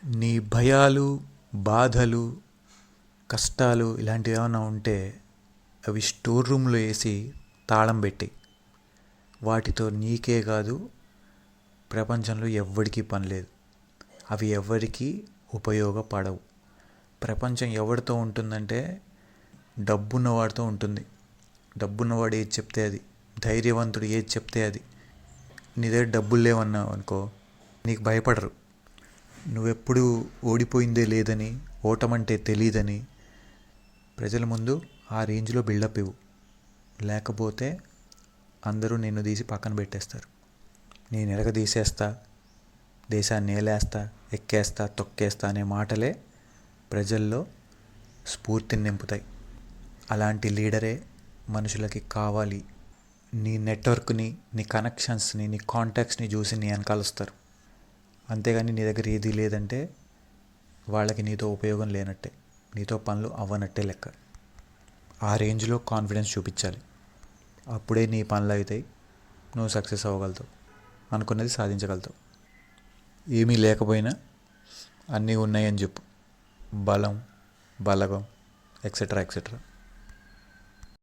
నీ భయాలు, బాధలు, కష్టాలు ఇలాంటివి ఏమైనా ఉంటే అవి స్టోర్ రూమ్లో వేసి తాళం పెట్టి, వాటితో నీకే కాదు ప్రపంచంలో ఎవ్వడికి పని లేదు. అవి ఎవరికి ఉపయోగపడవు. ప్రపంచం ఎవరితో ఉంటుందంటే డబ్బున్నవాడితో ఉంటుంది. డబ్బున్నవాడు ఏది చెప్తే అది, ధైర్యవంతుడు ఏది చెప్తే అది. నీ దగ్గర డబ్బులు లేవన్నావు అనుకో, నీకు భయపడరు. నువ్వెప్పుడు ఓడిపోయిందే లేదని, ఓటమంటే తెలీదని ప్రజల ముందు ఆ రేంజ్లో బిల్డప్ ఇవ్వు. లేకపోతే అందరూ నిన్ను తీసి పక్కన పెట్టేస్తారు. నేను ఎరగదీసేస్తా, దేశాన్ని ఏలేస్తా, ఎక్కేస్తా, తొక్కేస్తా అనే మాటలే ప్రజల్లో స్ఫూర్తిని నింపుతాయి. అలాంటి లీడరే మనుషులకి కావాలి. నీ నెట్వర్క్ని, నీ కనెక్షన్స్ని, నీ కాంటాక్ట్స్ని చూసి నీ వెనకాలొస్తారు. అంతేగాని నీ దగ్గర ఏదీ లేదంటే వాళ్ళకి నీతో ఉపయోగం లేనట్టే, నీతో పనులు అవ్వనట్టే లెక్క. ఆ రేంజ్లో కాన్ఫిడెన్స్ చూపించాలి. అప్పుడే నీ పనులు అవుతాయి, నువ్వు సక్సెస్ అవ్వగలుగుతావు, అనుకున్నది సాధించగలుగుతావు. ఏమీ లేకపోయినా అన్నీ ఉన్నాయని చెప్పు. బలం, బలగం, ఎక్సెట్రా ఎక్సెట్రా.